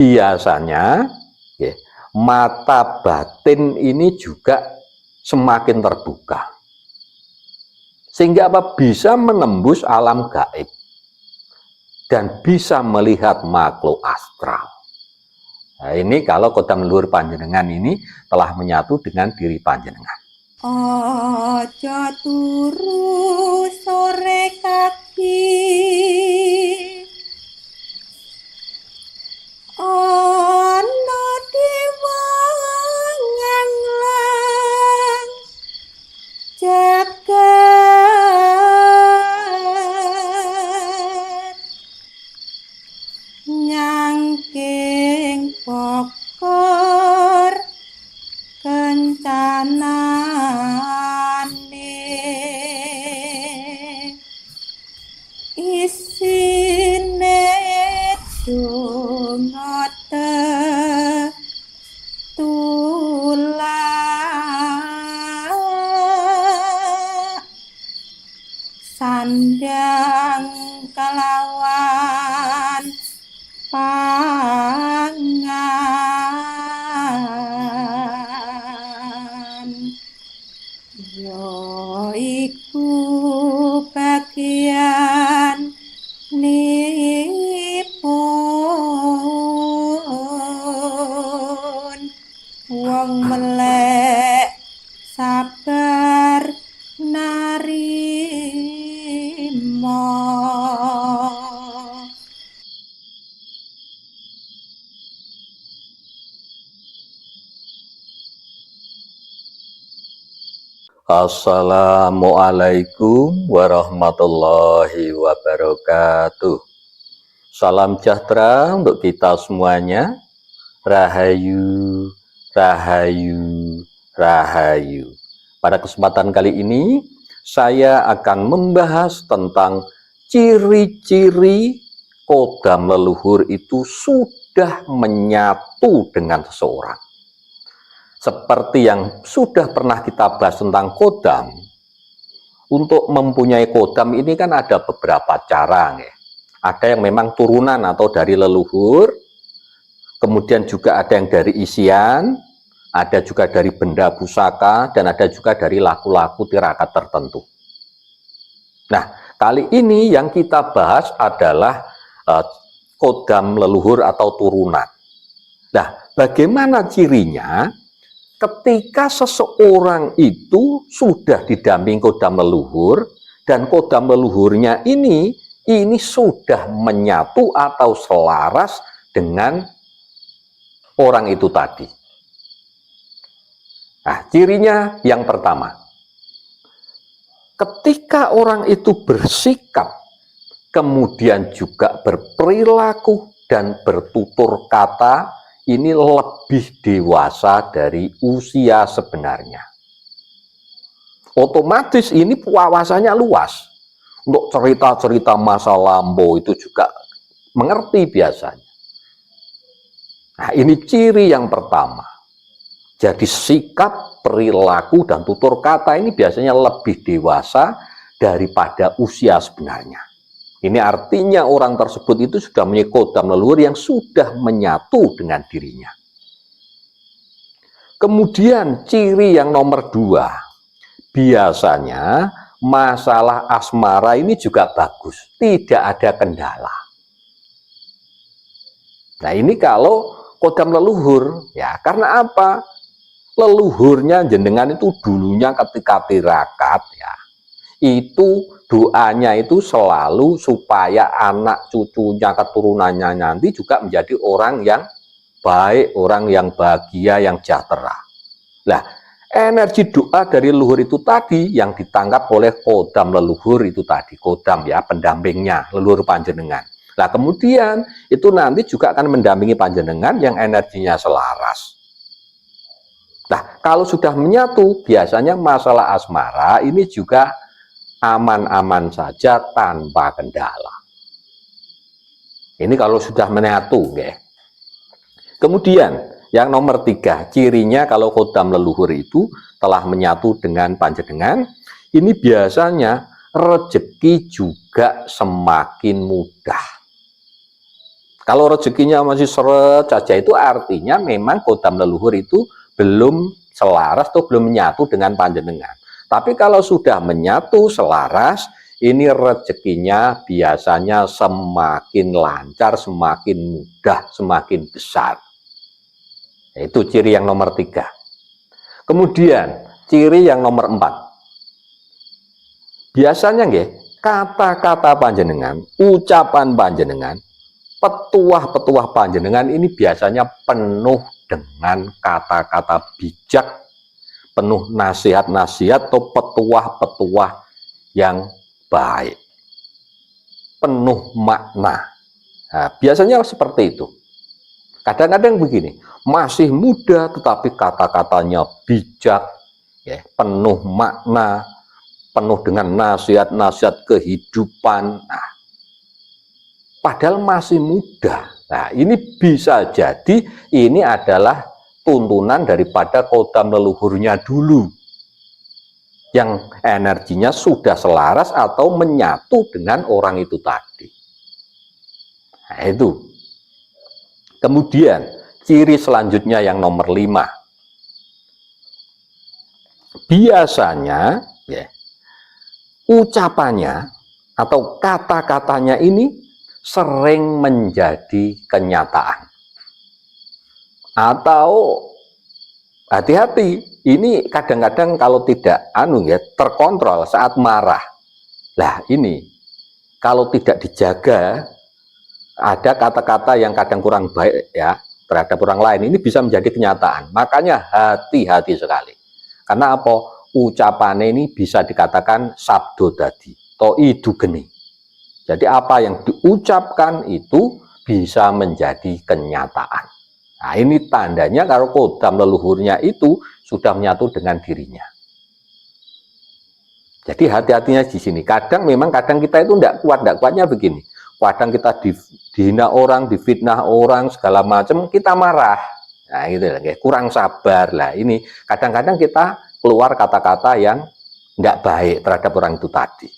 biasanya ya, mata batin ini juga semakin terbuka, sehingga apa, bisa menembus alam gaib dan bisa melihat makhluk astral. Nah, ini kalau kodam leluhur panjenengan ini telah menyatu dengan diri panjenengan. Ojo turu sore kaki, ono dewa nganglang jagat, nyangking pokor kencanane, isine donga tetulak, sandang kelawan pangan, yaiku bagian nipun wong melek sabar narima. Assalamualaikum warahmatullahi wabarakatuh. Salam sejahtera untuk kita semuanya. Rahayu, rahayu, rahayu. Pada kesempatan kali ini, saya akan membahas tentang ciri-ciri kodam leluhur itu sudah menyatu dengan seseorang. Seperti yang sudah pernah kita bahas tentang kodam, untuk mempunyai kodam ini kan ada beberapa cara. Ya. Ada yang memang turunan atau dari leluhur, kemudian juga ada yang dari isian, ada juga dari benda pusaka, dan ada juga dari laku-laku tirakat tertentu. Nah, kali ini yang kita bahas adalah kodam leluhur atau turunan. Nah, bagaimana cirinya? Ketika seseorang itu sudah didampingi kodam leluhur, dan kodam leluhurnya ini sudah menyatu atau selaras dengan orang itu tadi. Nah, cirinya yang pertama, ketika orang itu bersikap, kemudian juga berperilaku dan bertutur kata, ini lebih dewasa dari usia sebenarnya. Otomatis ini wawasannya luas. Untuk cerita-cerita masa lampau itu juga mengerti biasanya. Nah, ini ciri yang pertama. Jadi sikap, perilaku, dan tutur kata ini biasanya lebih dewasa daripada usia sebenarnya. Ini artinya orang tersebut itu sudah mempunyai kodam leluhur yang sudah menyatu dengan dirinya. Kemudian ciri yang nomor 2, biasanya masalah asmara ini juga bagus, tidak ada kendala. Nah, ini kalau kodam leluhur, ya karena apa? Leluhurnya jenengan itu dulunya ketika tirakat, ya itu doanya itu selalu supaya anak cucunya, keturunannya nanti juga menjadi orang yang baik, orang yang bahagia, yang sejahtera. Nah, energi doa dari leluhur itu tadi yang ditangkap oleh kodam leluhur itu tadi, kodam ya pendampingnya leluhur panjenengan. Nah, kemudian itu nanti juga akan mendampingi panjenengan yang energinya selaras. Nah, kalau sudah menyatu, biasanya masalah asmara ini juga aman-aman saja tanpa kendala. Ini kalau sudah menyatu, ya. Kemudian yang nomor 3, cirinya kalau kodam leluhur itu telah menyatu dengan panjenengan, ini biasanya rezeki juga semakin mudah. Kalau rezekinya masih seret saja itu artinya memang kodam leluhur itu belum selaras atau belum menyatu dengan panjenengan. Tapi kalau sudah menyatu selaras, ini rezekinya biasanya semakin lancar, semakin mudah, semakin besar. Itu ciri yang nomor 3. Kemudian ciri yang nomor 4. Biasanya nggih, kata-kata panjenengan, ucapan panjenengan, petuah-petuah panjenengan ini biasanya penuh dengan kata-kata bijak, penuh nasihat-nasihat atau petuah-petuah yang baik, penuh makna. Nah, biasanya seperti itu. Kadang-kadang begini, masih muda tetapi kata-katanya bijak, ya, penuh makna, penuh dengan nasihat-nasihat kehidupan. Nah, padahal masih muda. Nah, ini bisa jadi ini adalah tuntunan daripada kodam leluhurnya dulu, yang energinya sudah selaras atau menyatu dengan orang itu tadi. Nah, itu. Kemudian ciri selanjutnya yang nomor 5. Biasanya ya, ucapannya atau kata-katanya ini sering menjadi kenyataan. Atau hati-hati, ini kadang-kadang kalau tidak terkontrol saat marah. Lah ini kalau tidak dijaga, ada kata-kata yang kadang kurang baik ya terhadap orang lain, ini bisa menjadi kenyataan. Makanya hati-hati sekali. Karena apa? Ucapannya ini bisa dikatakan sabdo dadi, to idu geni. Jadi apa yang diucapkan itu bisa menjadi kenyataan. Nah, ini tandanya kalau kodam leluhurnya itu sudah menyatu dengan dirinya. Jadi hati-hatinya di sini. Kadang kita itu tidak kuatnya begini. Kadang kita dihina orang, difitnah orang, segala macam, kita marah. Nah, gitu lah, kurang sabar lah. Ini kadang-kadang kita keluar kata-kata yang tidak baik terhadap orang itu tadi.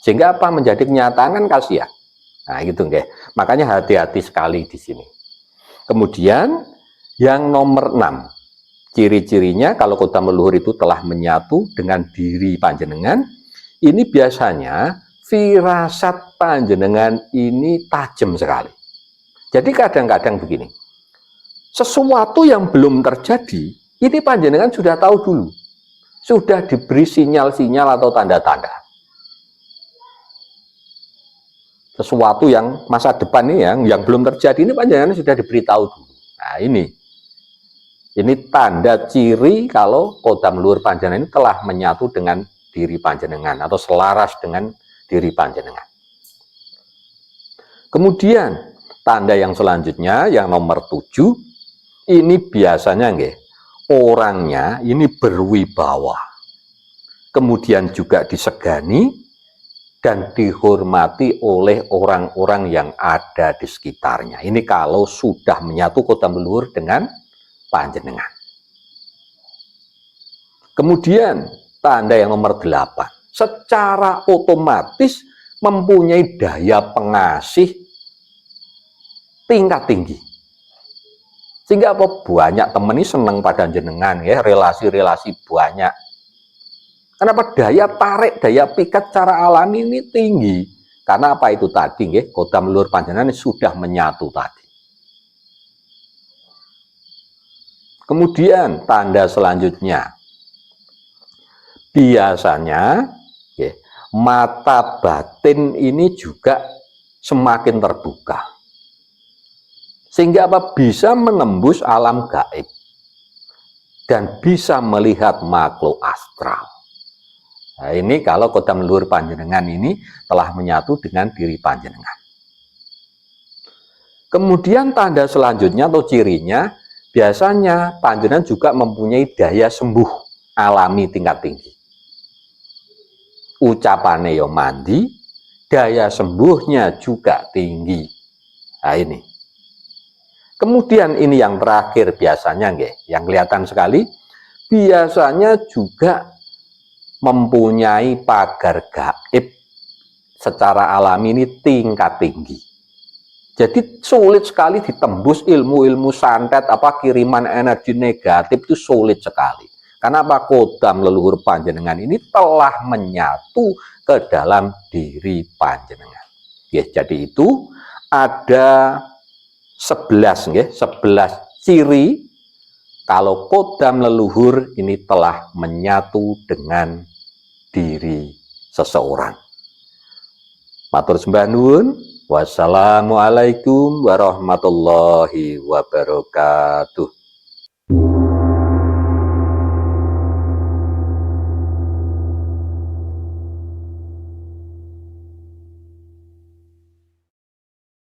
Sehingga apa? Menjadi kenyataan kan kasihan. Nah, gitu nggih. Makanya hati-hati sekali di sini. Kemudian yang nomor 6. Ciri-cirinya kalau kodam leluhur itu telah menyatu dengan diri panjenengan, ini biasanya firasat panjenengan ini tajam sekali. Jadi kadang-kadang begini, sesuatu yang belum terjadi, ini panjenengan sudah tahu dulu. Sudah diberi sinyal-sinyal atau tanda-tanda. Sesuatu yang masa depan ini yang belum terjadi, ini panjenengan sudah diberitahu dulu. Nah ini tanda ciri kalau kodam leluhur panjenengan ini telah menyatu dengan diri panjenengan atau selaras dengan diri panjenengan. Kemudian tanda yang selanjutnya yang nomor 7, ini biasanya orangnya ini berwibawa, kemudian juga disegani dan dihormati oleh orang-orang yang ada di sekitarnya. Ini kalau sudah menyatu kodam leluhur dengan panjenengan. Kemudian tanda yang nomor 8, secara otomatis mempunyai daya pengasih tingkat tinggi. Sehingga apa? Banyak teman ini senang pada jenengan ya, relasi-relasi banyak. Kenapa? Daya tarik, daya pikat secara alami ini tinggi. Karena apa itu tadi nggih? Kodam leluhur panjenengan sudah menyatu tadi. Kemudian tanda selanjutnya, biasanya mata batin ini juga semakin terbuka. Sehingga apa? Bisa menembus alam gaib dan bisa melihat makhluk astral. Nah, ini kalau kodam leluhur panjenengan ini telah menyatu dengan diri panjenengan. Kemudian tanda selanjutnya atau cirinya, biasanya panjenengan juga mempunyai daya sembuh alami tingkat tinggi. Ucapannya yo mandi, daya sembuhnya juga tinggi. Nah ini. Kemudian ini yang terakhir biasanya yang kelihatan sekali, biasanya juga mempunyai pagar gaib secara alami ini tingkat tinggi. Jadi sulit sekali ditembus ilmu-ilmu santet, kiriman energi negatif itu sulit sekali. Karena kodam leluhur panjenengan ini telah menyatu ke dalam diri panjenengan. Ya, jadi itu ada 11 ciri kalau kodam leluhur ini telah menyatu dengan diri seseorang. Matur sembah nuwun. Wassalamualaikum warahmatullahi wabarakatuh.